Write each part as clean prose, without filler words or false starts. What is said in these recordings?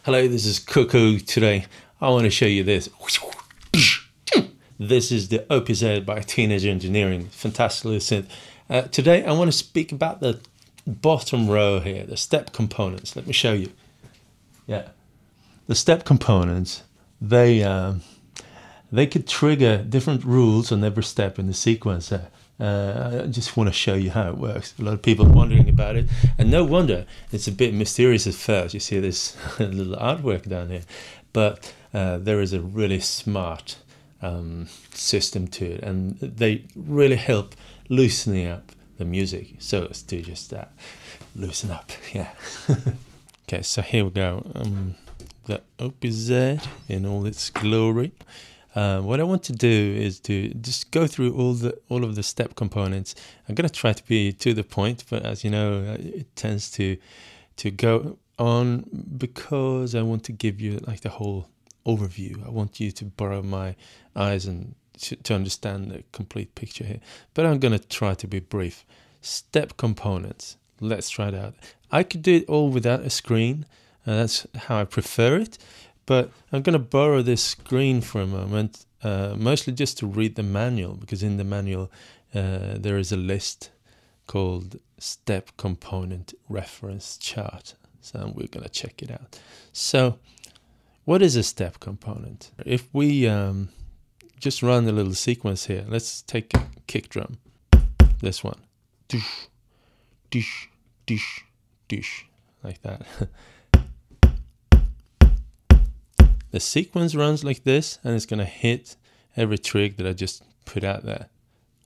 Hello, this is Cuckoo. Today I want to show you this. This is the Opus by Teenage Engineering. Fantastic synth. Today I want to speak about the bottom row here, the step components. Let me show you. Yeah, the step components, they could trigger different rules on every step in the sequence. I just want to show you how it works. A lot of people are wondering about it, and no wonder. It's a bit mysterious at first. You see this little artwork down here, but there is a really smart system to it, and they really help loosening up the music. So let's do just that. Loosen up, yeah. Okay, so here we go. The Opus in all its glory. What I want to do is to just go through all of the step components. I'm going to try to be to the point, but as you know, it tends to go on because I want to give you like the whole overview. I want you to borrow my eyes and to understand the complete picture here. But I'm going to try to be brief. Step components. Let's try it out. I could do it all without a screen. That's how I prefer it. But I'm going to borrow this screen for a moment, mostly just to read the manual, because in the manual there is a list called Step Component Reference Chart. So we're going to check it out. So what is a step component? If we just run a little sequence here, let's take a kick drum, this one, dish, dish, dish, dish, like that. The sequence runs like this, and it's going to hit every trig that I just put out there,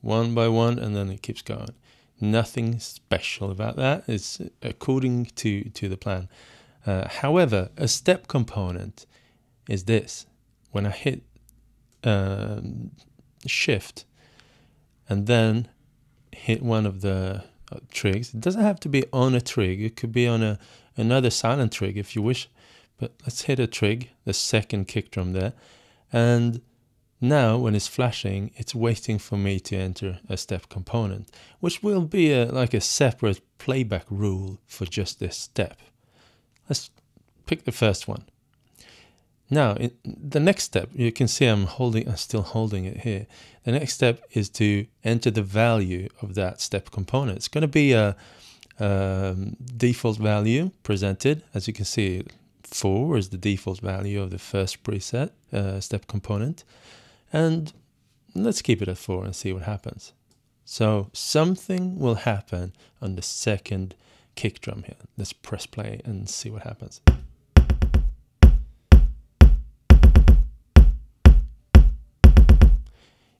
one by one, and then it keeps going. Nothing special about that. It's according to the plan. However, a step component is this. When I hit shift and then hit one of the trigs, it doesn't have to be on a trig. It could be on another silent trig if you wish. But let's hit a trig, the second kick drum there. And now when it's flashing, it's waiting for me to enter a step component, which will be like a separate playback rule for just this step. Let's pick the first one. Now, in the next step, you can see I'm still holding it here. The next step is to enter the value of that step component. It's going to be a default value presented, as you can see. 4 is the default value of the first preset step component, and let's keep it at 4 and see what happens. So something will happen on the second kick drum here. Let's press play and see what happens.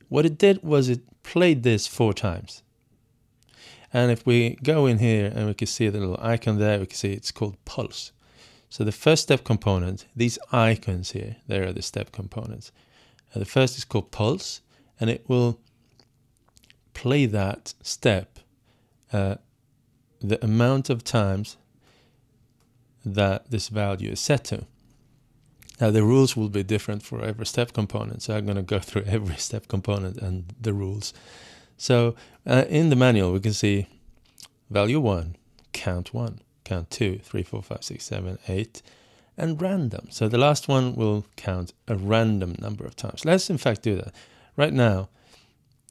What it did was it played this 4 times. And if we go in here and we can see the little icon there, we can see it's called pulse. So the first step component, these icons here, they are the step components. The first is called pulse, and it will play that step the amount of times that this value is set to. Now the rules will be different for every step component, so I'm going to go through every step component and the rules. So in the manual we can see value 1, count 1. Count 2, 3, 4, 5, 6, 7, 8, and random. So the last one will count a random number of times. Let's in fact do that. Right now,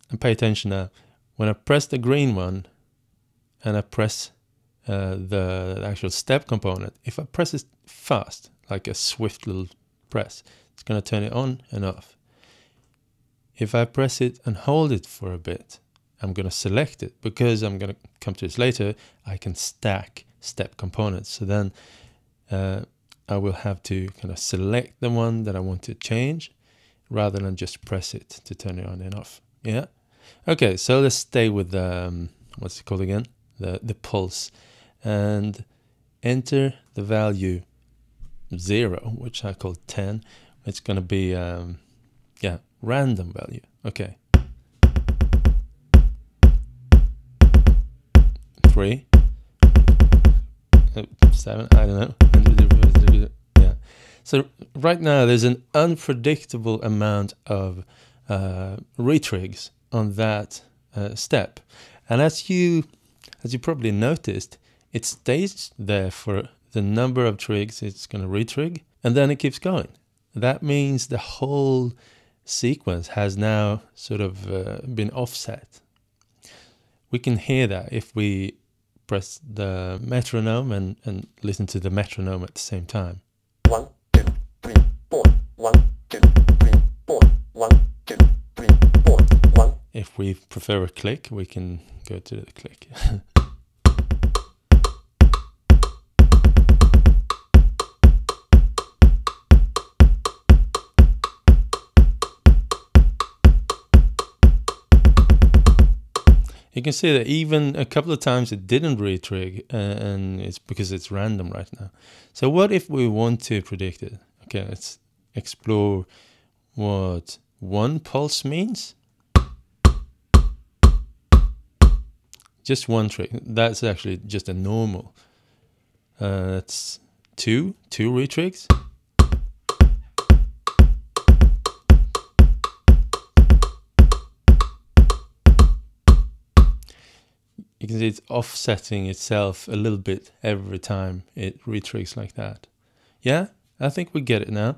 and pay attention now, when I press the green one and I press the actual step component, if I press it fast, like a swift little press, it's going to turn it on and off. If I press it and hold it for a bit, I'm going to select it, because I'm going to come to this later, I can stack step components. So then I will have to kind of select the one that I want to change rather than just press it to turn it on and off. Yeah. Okay, so let's stay with what's it called again? The pulse, and enter the value 0, which I call 10. It's going to be random value. Okay. 3, 7, I don't know. Yeah. So right now there's an unpredictable amount of retrigs on that step, and as you probably noticed, it stays there for the number of trigs it's going to retrig, and then it keeps going. That means the whole sequence has now sort of been offset. We can hear that if we press the metronome and listen to the metronome at the same time. 1, 2, 3, 4. 1, 2, 3, 4. 1, 2, 3, 4. 1. If we prefer a click, we can go to the click. You can see that even a couple of times it didn't retrig, and it's because it's random right now. So what if we want to predict it? Okay, let's explore what one pulse means. Just one trig. That's actually just a normal. That's two retrigs. You can see it's offsetting itself a little bit every time it retrigs like that. Yeah, I think we get it now.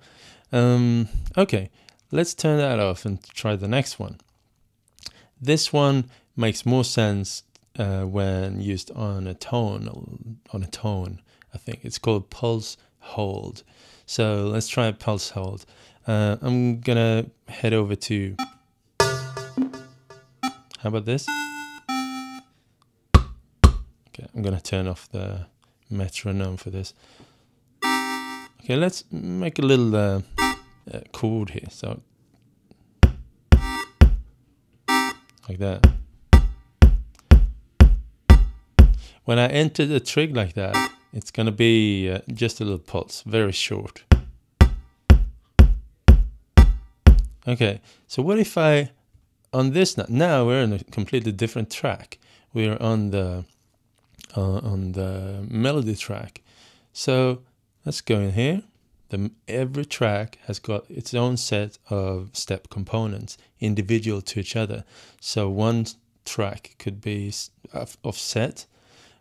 Okay, let's turn that off and try the next one. This one makes more sense when used on a tone. I think it's called pulse hold. So let's try pulse hold. I'm gonna head over to. How about this? Okay, I'm gonna turn off the metronome for this. Okay, let's make a little chord here. So like that. When I enter the trig like that, it's gonna be just a little pulse, very short. Okay, so what if I, on this now we're on a completely different track. We're on the melody track. So let's go in here. Every track has got its own set of step components, individual to each other. So one track could be offset,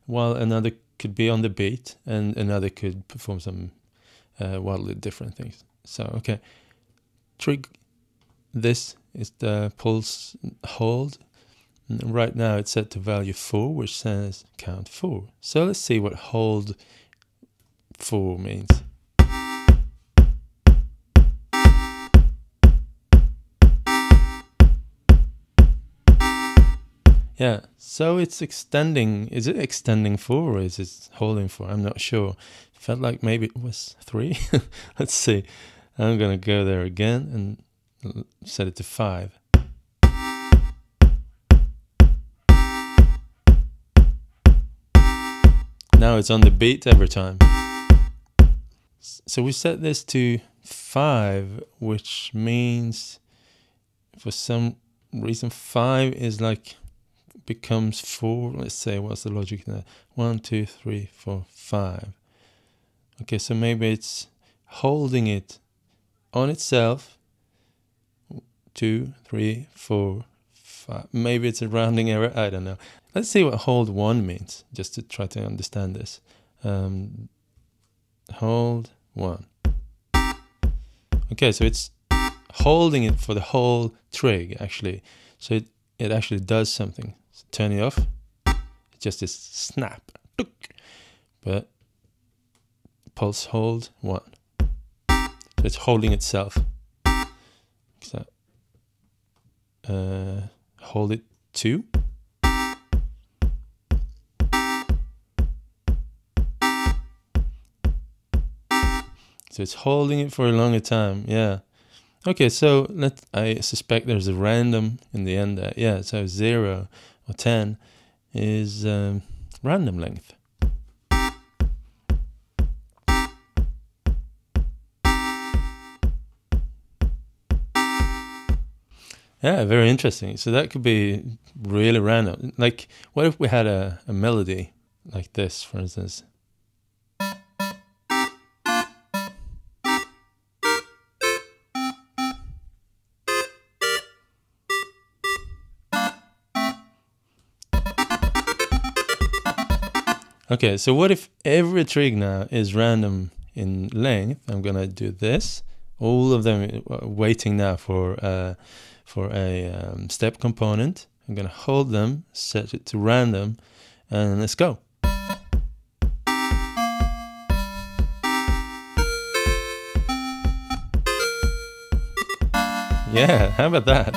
while another could be on the beat, and another could perform some wildly different things. So, okay, trig. This is the pulse hold. Right now it's set to value 4, which says count 4. So let's see what hold 4 means. Yeah, so it's extending. Is it extending 4 or is it holding 4? I'm not sure. It felt like maybe it was 3. Let's see. I'm going to go there again and set it to 5. Now it's on the beat every time. So we set this to 5, which means for some reason 5 is like becomes 4. Let's say, what's the logic there? 1, 2, 3, 4, 5. Okay, so maybe it's holding it on itself. 2, 3, 4, 5. Maybe it's a rounding error. I don't know. Let's see what hold 1 means, just to try to understand this. Hold 1. Okay, so it's holding it for the whole trig, actually. So it actually does something. So turn it off. It's just this snap. But pulse hold 1. So it's holding itself. So hold it 2. So it's holding it for a longer time. Yeah. Okay, so I suspect there's a random in the end there. Yeah, so 0 or 10 is random length. Yeah, very interesting. So that could be really random. Like, what if we had a melody like this, for instance? Okay, so what if every trig now is random in length? I'm gonna do this. All of them waiting now for a step component. I'm gonna hold them, set it to random, and let's go. Yeah, how about that?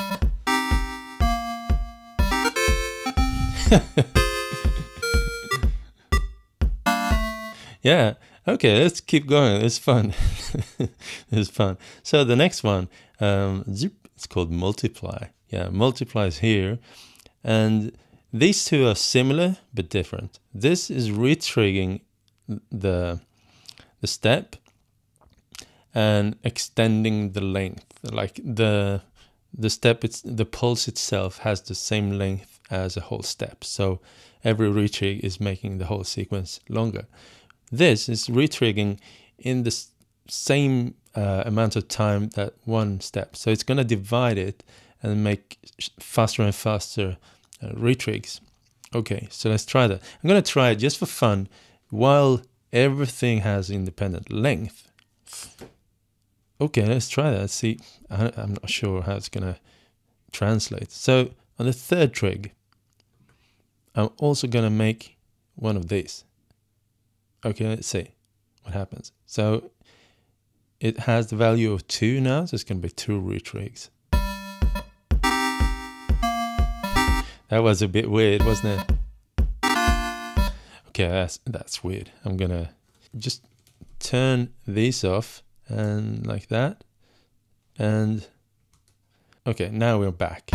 Yeah, okay, let's keep going. It's fun. It's fun. So the next one, it's called multiply. Yeah, multiply is here. And these two are similar but different. This is retriggering the step and extending the length. Like the step, the pulse itself has the same length as a whole step. So every retrig is making the whole sequence longer. This is retriggering in the same amount of time that one step. So it's going to divide it and make faster and faster retrigs. Okay, so let's try that. I'm going to try it just for fun while everything has independent length. Okay, let's try that. See, I'm not sure how it's going to translate. So on the third trig, I'm also going to make one of these. Okay, let's see what happens. So it has the value of 2 now, so it's going to be 2 retrigs. That was a bit weird, wasn't it? Okay, that's weird. I'm going to just turn these off and like that. And okay, now we're back.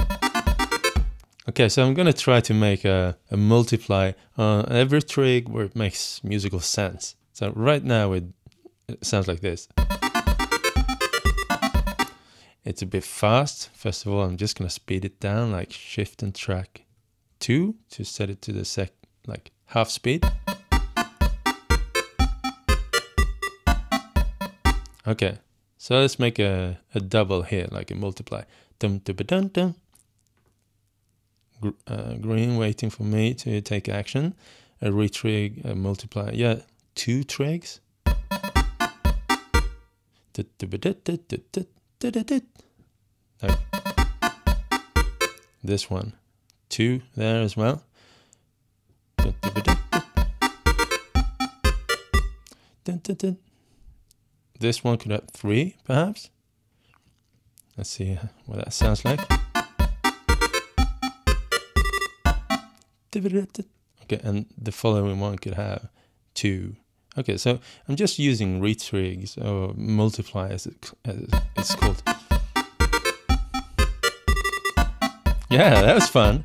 Okay, so I'm going to try to make a multiply on every trig where it makes musical sense. So right now it sounds like this. It's a bit fast. First of all, I'm just going to speed it down, like shift and track 2 to set it to the like half speed. Okay, so let's make a double here, like a multiply. Dum dum dum dum. Green waiting for me to take action. A retrig, a multiply. Yeah, 2 trigs. No. This one, 2 there as well. This one could have 3 perhaps. Let's see what that sounds like. Okay, and the following one could have 2. Okay, so I'm just using retrigs or multiply as it's called. Yeah, that was fun.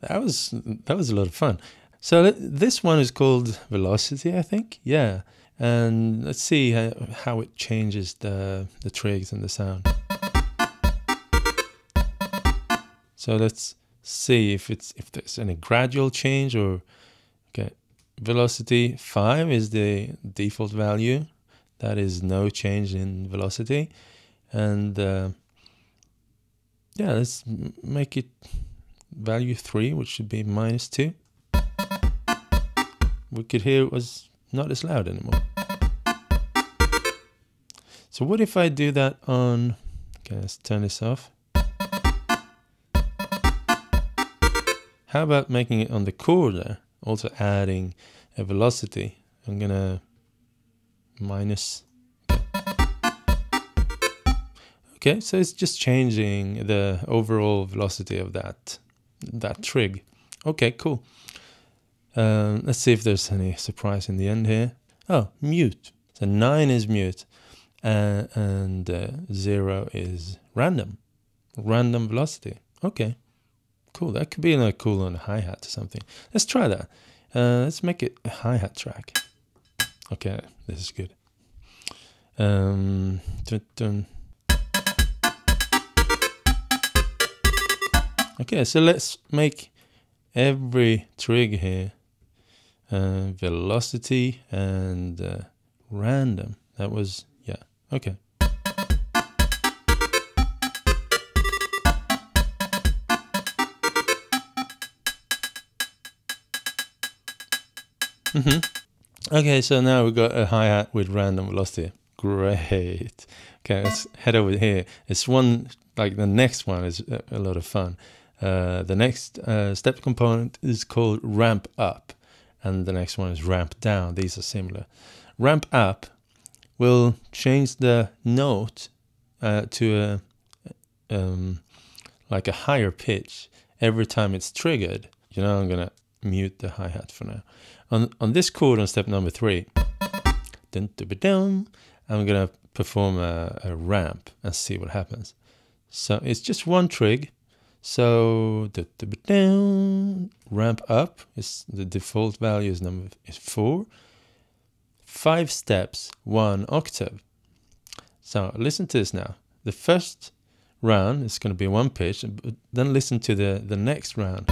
That was a lot of fun. So this one is called velocity, I think. Yeah. And let's see how it changes the trigs and the sound. So let's see if there's any gradual change or okay. Velocity 5 is the default value. That is no change in velocity. And yeah, let's make it value 3, which should be -2. We could hear it was not as loud anymore. So what if I do that on, okay, let's turn this off. How about making it on the chord there? Also adding a velocity. I'm gonna minus. Okay, so it's just changing the overall velocity of that trig. Okay, cool. Let's see if there's any surprise in the end here. Oh, mute. So 9 is mute, and 0 is random velocity. Okay, cool. That could be like cool on a hi-hat or something. Let's try that. Let's make it a hi-hat track. Okay, this is good. Dun, dun. Okay, so let's make every trig here velocity and random. That was, yeah, okay. Okay, so now we've got a hi-hat with random velocity. Great. Okay, let's head over here. It's one, like the next one is a lot of fun. The next step component is called ramp up, and the next one is ramp down. These are similar. Ramp up will change the note to like a higher pitch every time it's triggered. You know, I'm gonna mute the hi-hat for now. On this chord on step number 3, I'm gonna perform a ramp and see what happens. So it's just one trig. So ramp up is the default value is 4. 5 steps, 1 octave. So listen to this now. The first round is going to be 1 pitch, but then listen to the next round.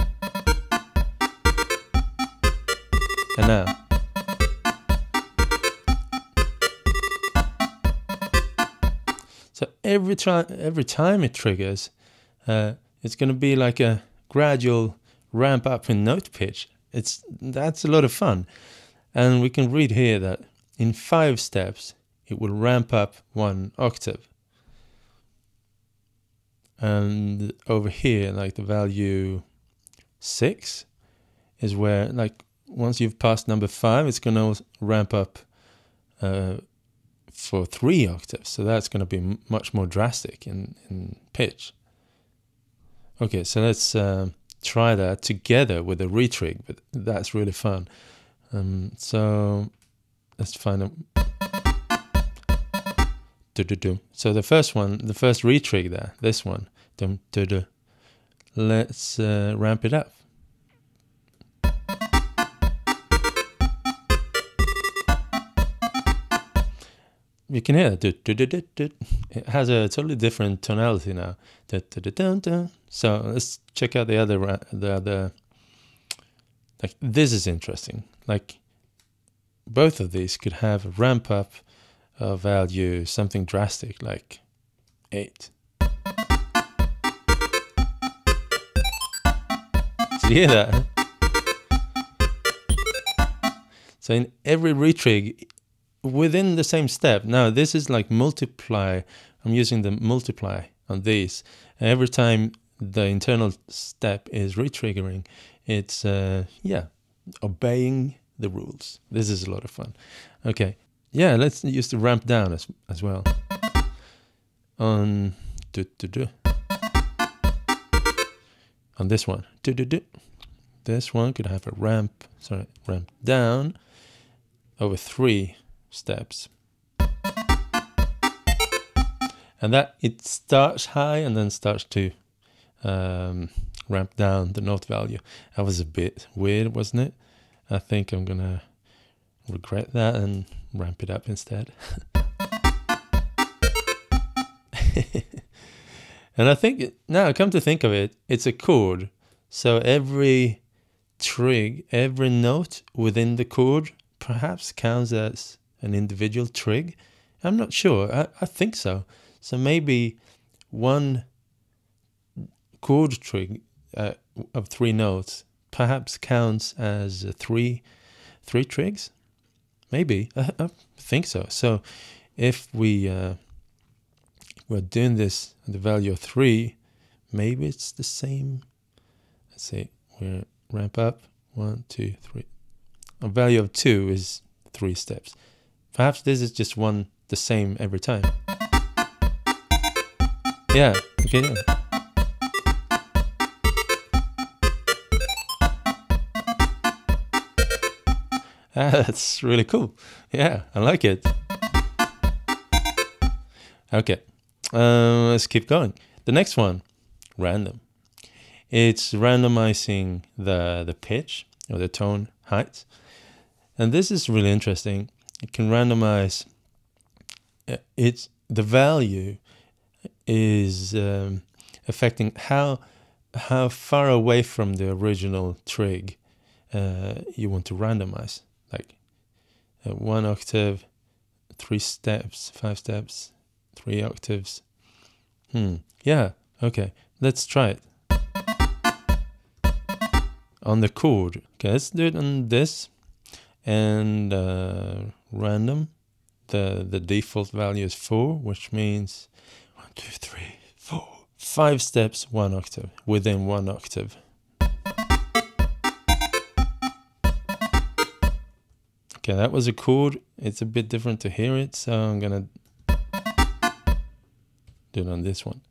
And now. So every time it triggers, it's going to be like a gradual ramp up in note pitch. That's a lot of fun. And we can read here that in 5 steps, it will ramp up 1 octave. And over here, like the value 6 is where, like, once you've passed number 5, it's going to ramp up for 3 octaves. So that's going to be much more drastic in pitch. Okay, so let's try that together with a retrig, but that's really fun. So let's find a... So the first one, the first retrig there, this one, let's ramp it up. You can hear it. It has a totally different tonality now. So let's check out the other. Like, this is interesting. Like, both of these could have a ramp up value, something drastic like 8. So you hear that? So in every retrig, within the same step. Now this is like multiply. I'm using the multiply on these. Every time the internal step is retriggering, it's obeying the rules. This is a lot of fun. Okay, yeah, let's use the ramp down as well. On on this one, this one could have a ramp down over 3 steps, and that it starts high and then starts to ramp down the note value. That was a bit weird, wasn't it? I think I'm gonna regret that and ramp it up instead. And I think now, come to think of it, it's a chord, so every trig, every note within the chord perhaps counts as an individual trig. I'm not sure. I think so. So maybe one chord trig of 3 notes perhaps counts as 3 trigs. Maybe. I think so. So if we're doing this at the value of 3, maybe it's the same. Let's see. We ramp up 1, 2, 3. A value of 2 is 3 steps. Perhaps this is just the same every time. Yeah, okay. Yeah. That's really cool. Yeah, I like it. Okay, let's keep going. The next one, random. It's randomizing the pitch or the tone height. And this is really interesting. It can randomize. The value is affecting how far away from the original trig you want to randomize. Like 1 octave, 3 steps, 5 steps, 3 octaves. Yeah. Okay. Let's try it. On the chord. Okay. Let's do it on this. and random. The default value is 4, which means 1, 2, 3, 4, 5 steps, 1 octave, within 1 octave. Okay, that was a chord. It's a bit different to hear it, so I'm gonna do it on this one.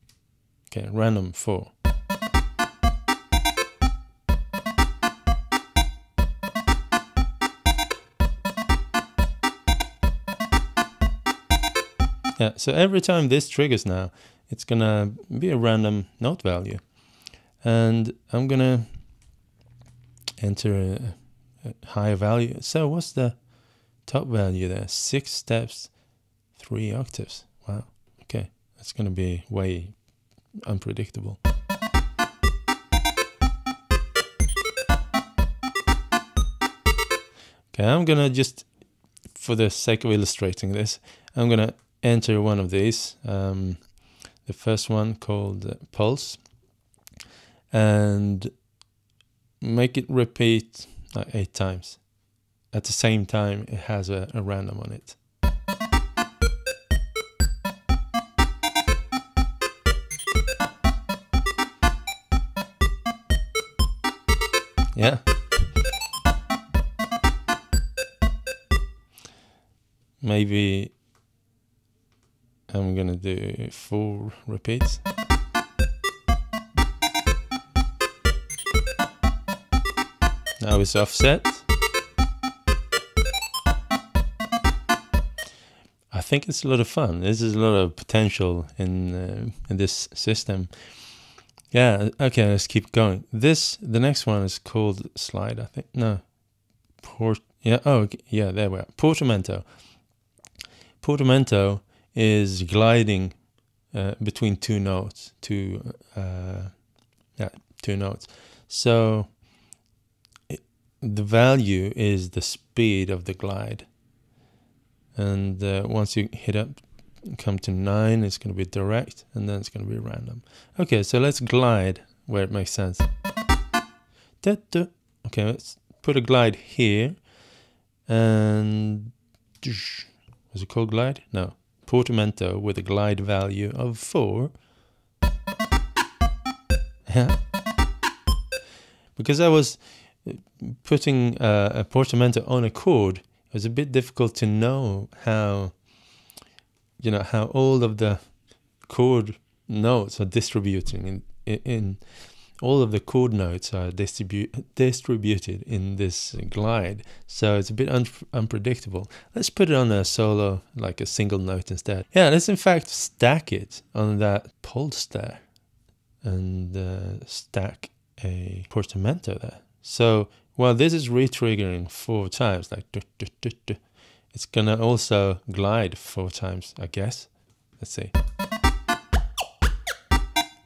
Okay, random 4. Yeah, so every time this triggers now, it's gonna be a random note value. And I'm gonna enter a higher value. So what's the top value there? 6 steps, 3 octaves. Wow, okay, that's gonna be way unpredictable. Okay, I'm gonna just, for the sake of illustrating this, I'm gonna enter one of these. The first one called pulse, and make it repeat like 8 times. At the same time, it has a random on it. Yeah. Maybe I'm gonna do 4 repeats. Now it's offset. I think it's a lot of fun. This is a lot of potential in this system. Yeah. Okay. Let's keep going. The next one is called slide. I think no. Yeah. Oh. Yeah. There we are. Portamento. Portamento is gliding between 2 notes. Two notes. So the value is the speed of the glide. And once you hit up, come to 9, it's going to be direct, and then it's going to be random. Okay, so let's glide where it makes sense. Okay, let's put a glide here. And was it called glide? No. Portamento with a glide value of 4. Yeah. Because I was putting a portamento on a chord, it was a bit difficult to know how, how all of the chord notes are distributing in all of the chord notes are distributed in this glide. So it's a bit unpredictable. Let's put it on a solo, like a single note instead. Yeah, let's in fact stack it on that pulse there and stack a portamento there. So while this is re-triggering 4 times, like it's gonna also glide 4 times, I guess. Let's see.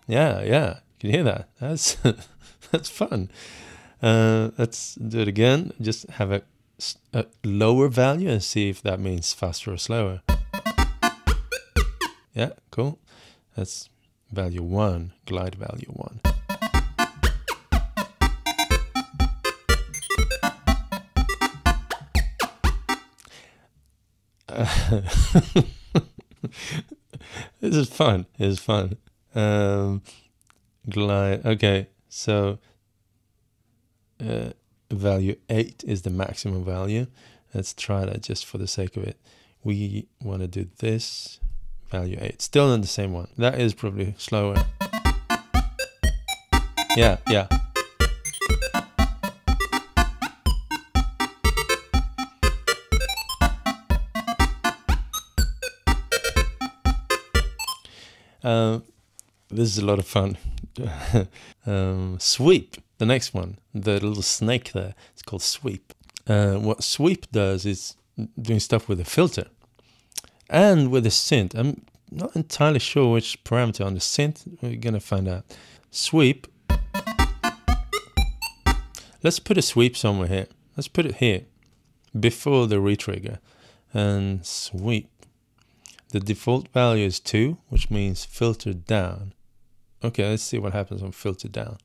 Yeah, can you hear that? That's that's fun. Let's do it again. Just have a lower value and see if that means faster or slower. Yeah, cool. That's value 1, glide value 1. This is fun. It's fun. Glide. Okay, so value 8 is the maximum value. Let's try that just for the sake of it. We want to do this. Value 8. Still in the same one. That is probably slower. Yeah. This is a lot of fun. Sweep, the next one, the little snake there, it's called sweep. What sweep does is doing stuff with a filter and with a synth. I'm not entirely sure which parameter on the synth. We're gonna find out. Sweep. Let's put a sweep somewhere here. Let's put it here before the retrigger and sweep. The default value is 2, which means filtered down. Okay, let's see what happens on filtered down.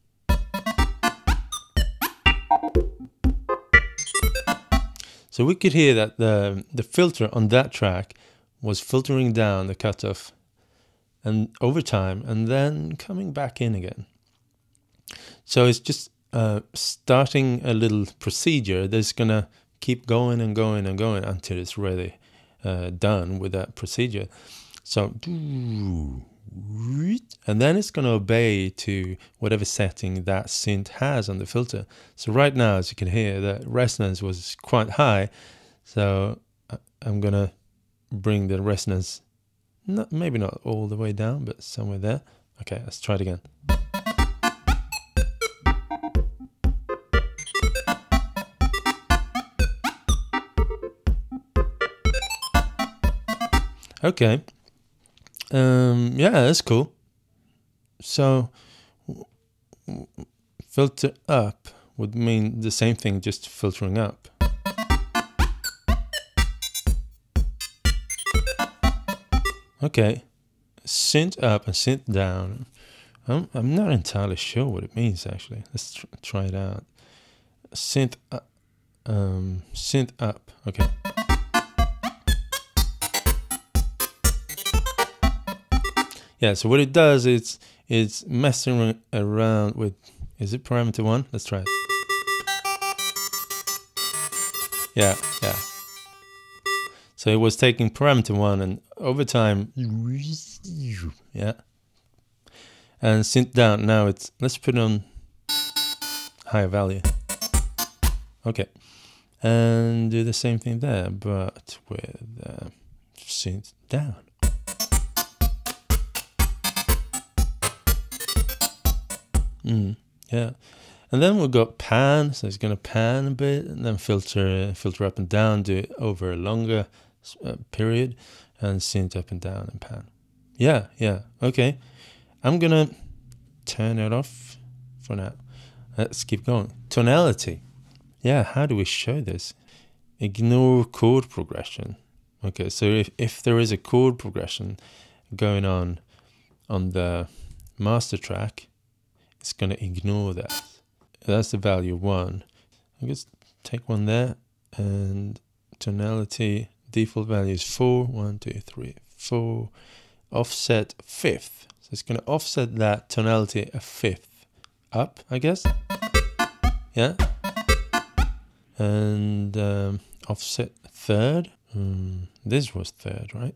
So So we could hear that the filter on that track was filtering down the cutoff and over time and then coming back in again. So it's just starting a little procedure that's gonna keep going and going and going until it's really done with that procedure. So, and then it's going to obey to whatever setting that synth has on the filter. So right now, as you can hear, the resonance was quite high. So I'm going to bring the resonance, maybe not all the way down, but somewhere there. Okay, let's try it again. Okay. Yeah, that's cool. So filter up would mean the same thing, just filtering up. Okay, synth up and synth down. I'm not entirely sure what it means actually. Let's try it out. Synth up. Synth up. Okay. Yeah, so what it does is it's messing around with, is it parameter 1? Let's try it. Yeah. So it was taking parameter 1 and over time, yeah. And synth down, now it's, let's put it on higher value. Okay. And do the same thing there, but with synth down. Yeah, and then we've got pan, so it's going to pan a bit, and then filter up and down, do it over a longer period, and synth up and down and pan. Yeah, okay. I'm going to turn it off for now. Let's keep going. Tonality. Yeah, how do we show this? Ignore chord progression. Okay, so if there is a chord progression going on the master track, it's going to ignore that. That's the value 1. I guess take one there, and tonality default value is 4. 1, 2, 3, 4. Offset 5th. So it's going to offset that tonality a 5th up, I guess. Yeah. And offset 3rd. This was 3rd, right?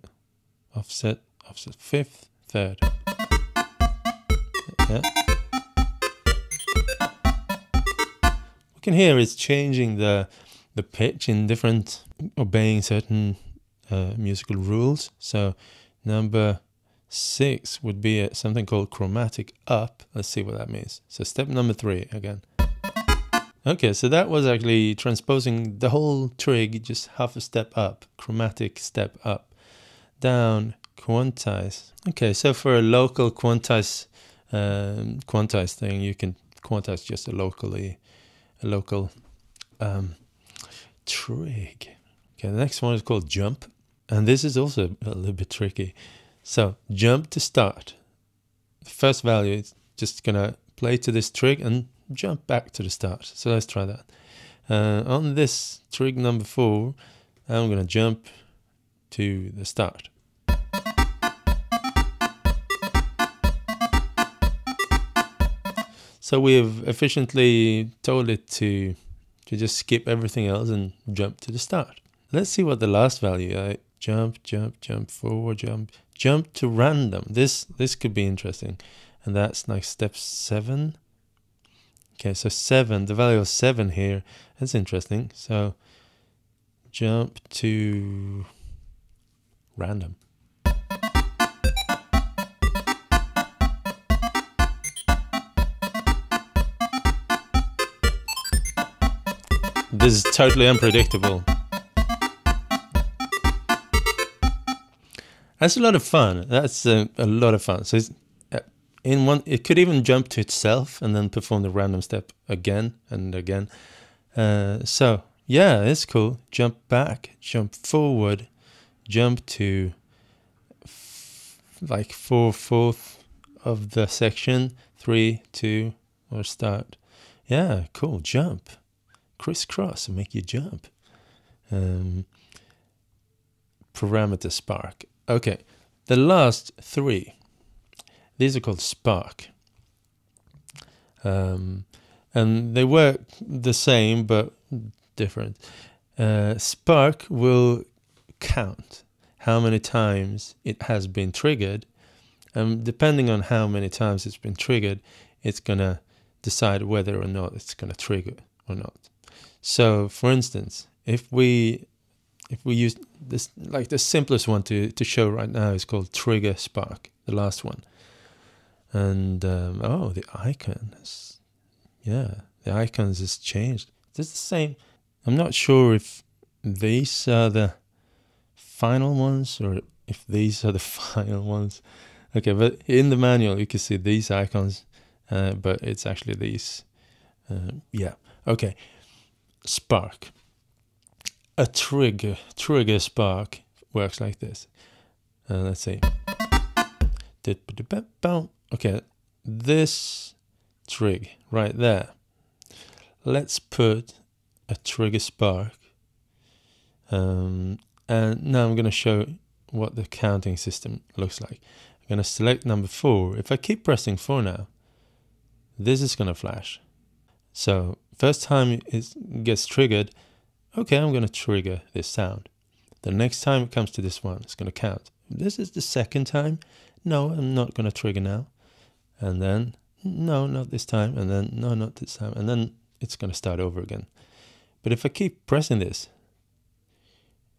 Offset 5th, 3rd. Yeah. Can hear it's changing the pitch in different, obeying certain musical rules. So number 6 would be something called chromatic up. Let's see what that means. So step number 3 again. Okay, so that was actually transposing the whole trig just half a step up. Chromatic step up, down, quantize. Okay, so for a local quantize thing, you can quantize just a local trig. Okay, the next one is called jump, and this is also a little bit tricky. So jump to start. The first value is just gonna play to this trig and jump back to the start. So let's try that. On this trig number 4, I'm gonna jump to the start. So we've efficiently told it to just skip everything else and jump to the start. Let's see what the last value, jump, forward, jump to random. This could be interesting. And that's like step 7. Okay, so 7, the value of 7 here, that's interesting. So jump to random. This is totally unpredictable. That's a lot of fun. That's a lot of fun. So it's, it could even jump to itself and then perform the random step again and again. So yeah, it's cool. Jump back, jump forward, jump to like 4/4 of the section, 3, 2, or start. Yeah, cool. Jump. Crisscross and make you jump. parameter spark. Okay, the last three, these are called spark. And they work the same but different. Spark will count how many times it has been triggered, and depending on how many times it's been triggered, it's gonna decide whether or not it's gonna trigger or not. So for instance, if we use this, like the simplest one to show right now is called trigger spark, the last one. And oh, the icons, yeah, the icons has changed. It's the same. I'm not sure if these are the final ones or if these are the final ones. Okay, but in the manual you can see these icons, but it's actually these. Yeah, okay. Spark. A trigger spark works like this. Let's see. Okay, this trig right there. Let's put a trigger spark. And now I'm going to show what the counting system looks like. I'm going to select number 4. If I keep pressing 4 now, this is going to flash. So first time it gets triggered, okay, I'm going to trigger this sound. The next time it comes to this one, it's going to count. This is the second time. No, I'm not going to trigger now. And then, no, not this time. And then, no, not this time. And then it's going to start over again. But if I keep pressing this,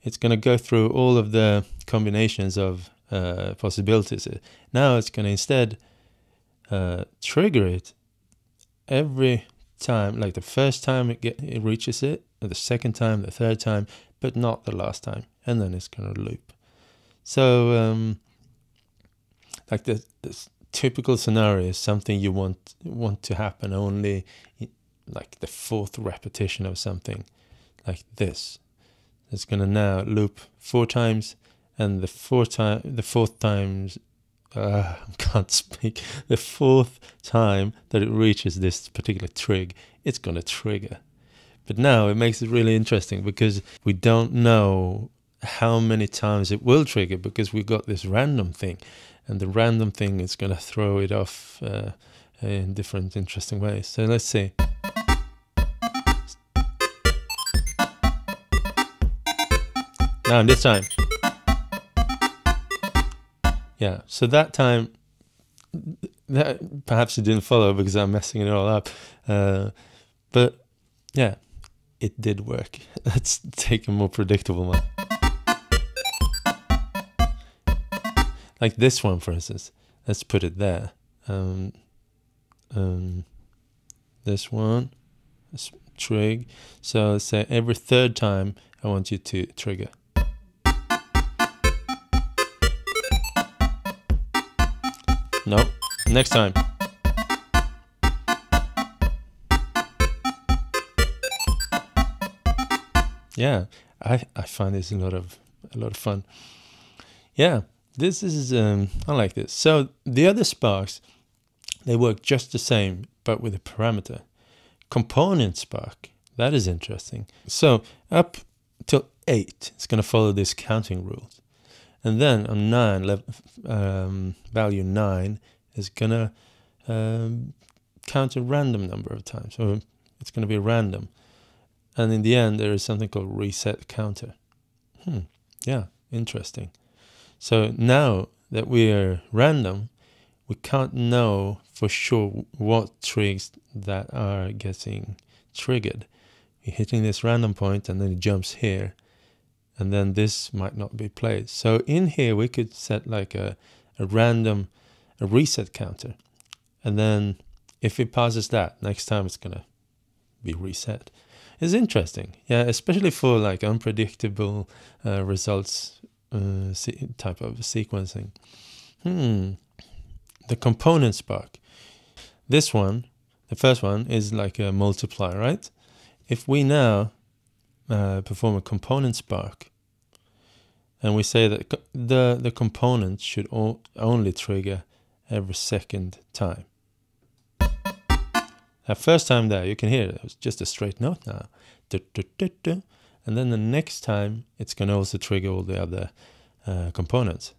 it's going to go through all of the combinations of possibilities. Now it's going to instead trigger it every time, like the first time it reaches it, or the second time, the third time, but not the last time. And then it's going to loop. So like the typical scenario is something you want to happen only like the 4th repetition of something like this. It's going to now loop 4 times, and the 4th times, I can't speak, the 4th time that it reaches this particular trig, it's going to trigger. But now it makes it really interesting because we don't know how many times it will trigger because we've got this random thing, and the random thing is going to throw it off in different interesting ways. So let's see. Now this time. Yeah, so that time, that perhaps it didn't follow because I'm messing it all up. But yeah, it did work. Let's take a more predictable one. Like this one, for instance. Let's put it there. This one, this trig. So let's say every 3rd time I want you to trigger. No, next time. Yeah, I find this a lot of fun. Yeah, this is I like this. So the other sparks, they work just the same, but with a parameter. Component spark, that is interesting. So up till 8, it's going to follow this counting rules. And then on 9, value 9 is going to count a random number of times. So it's going to be random. And in the end, there is something called reset counter. Yeah, interesting. So now that we are random, we can't know for sure what trigs that are getting triggered. You're hitting this random point and then it jumps here. And then this might not be played. So in here we could set like a reset counter. And then if it passes that, next time it's going to be reset. It's interesting. Yeah, especially for like unpredictable results type of sequencing. The component spark. This one, the first one, is like a multiply, right? If we now perform a component spark, and we say that the component should only trigger every 2nd time. That first time there, you can hear it was just a straight note now. And then the next time, it's going to also trigger all the other components.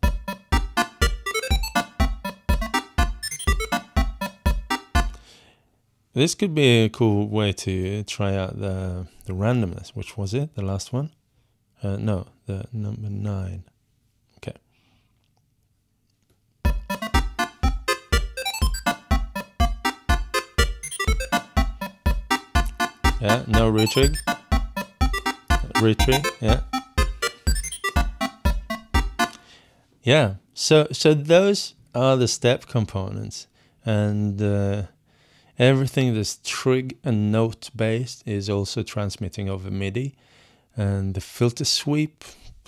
This could be a cool way to try out the randomness. Which was it? The last one? No, the number 9. Okay. Yeah, no retrig. Retrig, yeah. Yeah, so those are the step components, and everything that's trig and note based is also transmitting over MIDI. And the filter sweep,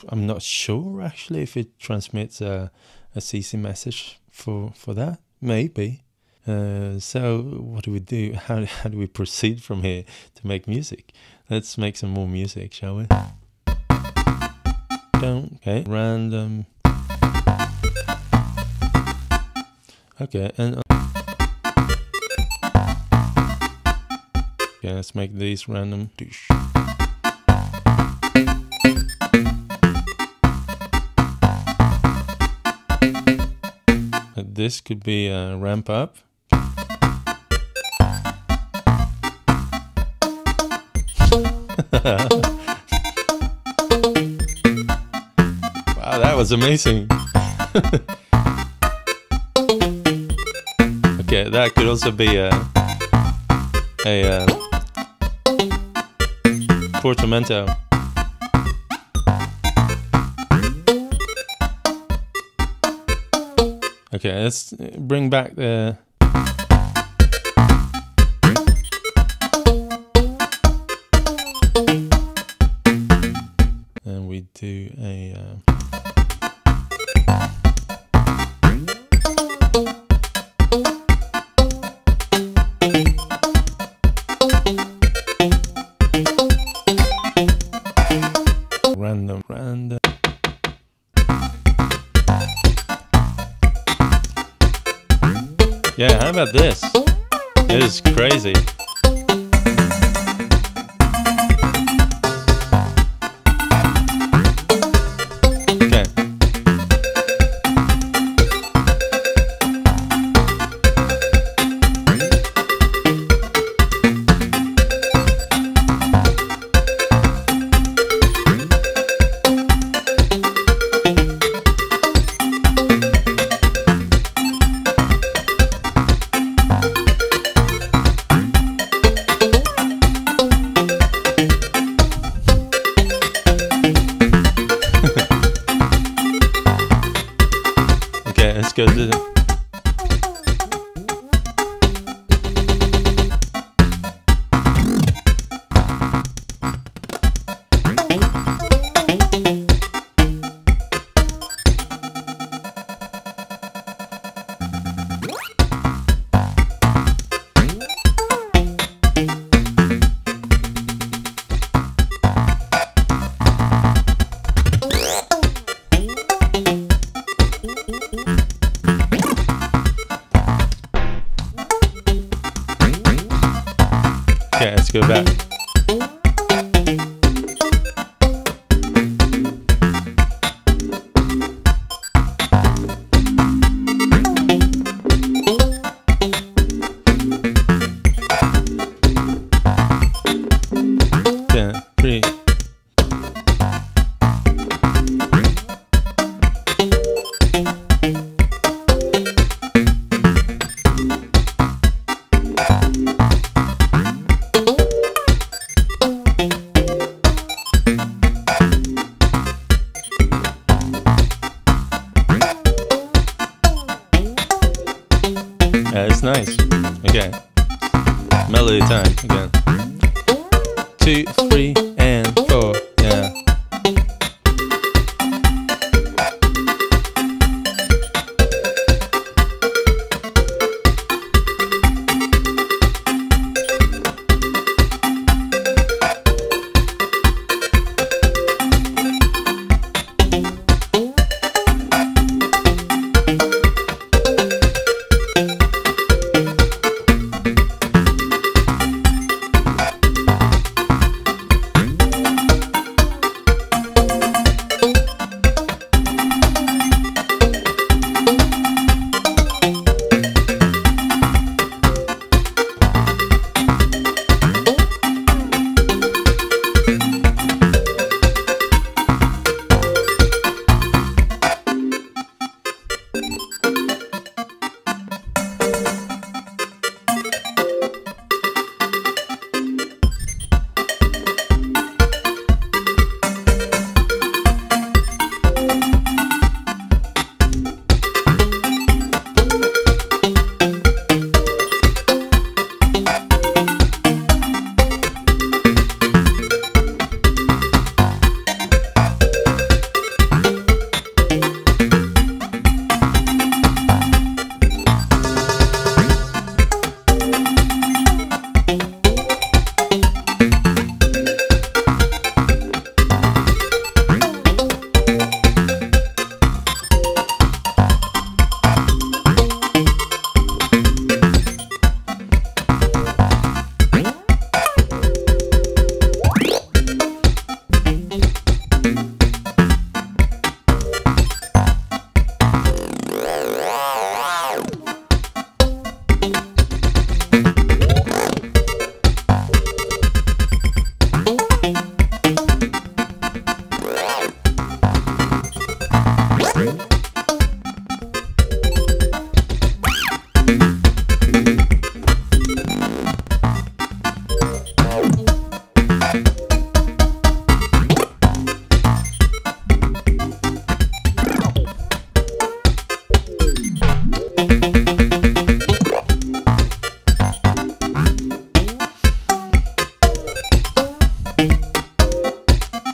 I'm not sure actually if it transmits a CC message for that. Maybe. So what do we do? How do we proceed from here to make music? Let's make some more music, shall we? Okay, random. Okay, and okay, let's make these random. This could be a ramp up. Wow, that was amazing. Okay, that could also be a Portamento. Okay, let's bring back the and we do a random. Yeah, how about this? It is crazy. Okay. Okay, let's go to the okay, let's go back. Yeah, 3. It's nice. Okay. Melody time again. 2, 3, and 4. Yeah.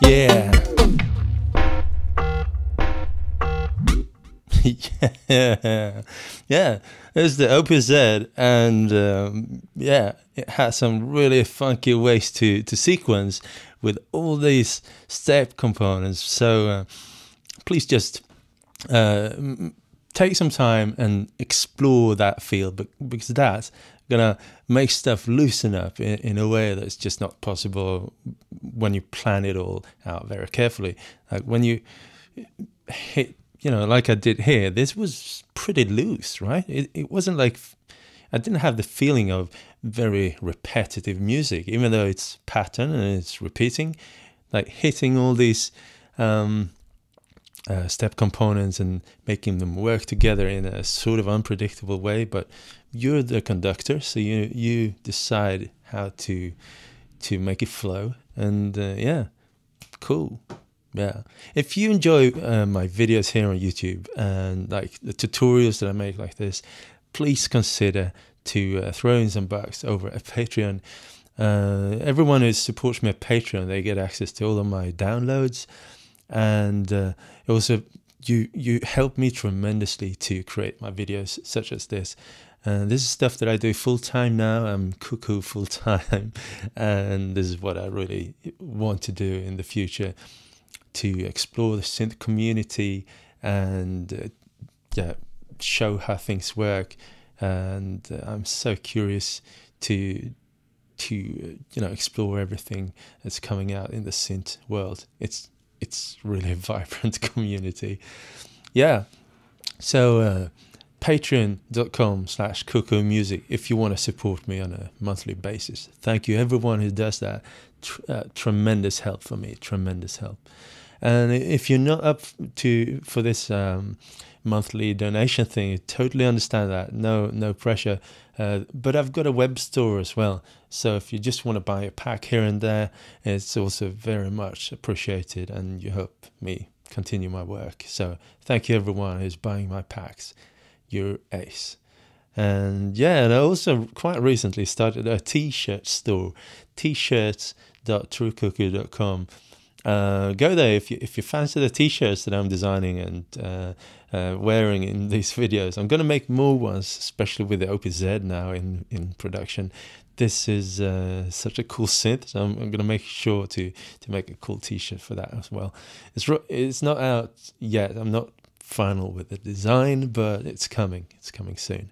Yeah. Yeah, yeah. There's the Opus Z, and yeah, it has some really funky ways to sequence with all these step components. So please just take some time and explore that field, because that's gonna make stuff loosen up in a way that's just not possible when you plan it all out very carefully. Like when you hit, you know, like I did here, this was pretty loose, right? It wasn't like, I didn't have the feeling of very repetitive music, even though it's pattern and it's repeating, like hitting all these step components and making them work together in a sort of unpredictable way. But you're the conductor, so you decide how to make it flow. And yeah, cool. Yeah, if you enjoy my videos here on YouTube and like the tutorials that I make like this, please consider to throw in some bucks over at Patreon. Everyone who supports me at Patreon, they get access to all of my downloads, and also you help me tremendously to create my videos such as this. And this is stuff that I do full-time now. I'm Cuckoo full-time, and this is what I really want to do in the future, to explore the synth community and yeah, show how things work. And I'm so curious to you know, explore everything that's coming out in the synth world. It's really a vibrant community. Yeah, so patreon.com/Cuckoo Music if you want to support me on a monthly basis. Thank you everyone who does that. Tremendous help for me, tremendous help. And if you're not up for this monthly donation thing, I totally understand that. No pressure. But I've got a web store as well. So if you just want to buy a pack here and there, it's also very much appreciated, and you help me continue my work. So thank you everyone who's buying my packs. You're ace. And yeah, and I also quite recently started a t-shirt store, t-shirts.truecuckoo.com. Go there if you fancy the t-shirts that I'm designing and wearing in these videos. I'm going to make more ones, especially with the Opus Z now in production. This is such a cool synth, so I'm going to make sure to make a cool t-shirt for that as well. It's not out yet. I'm not final with the design, but it's coming. It's coming soon.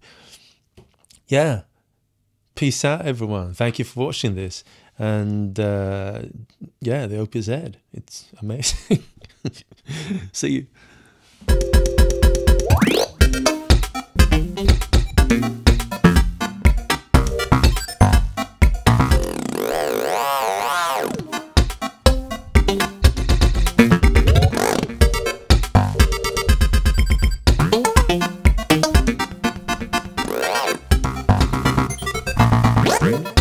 Yeah. Peace out, everyone. Thank you for watching this. And yeah, the Opus Z, it's amazing. See you. Ring.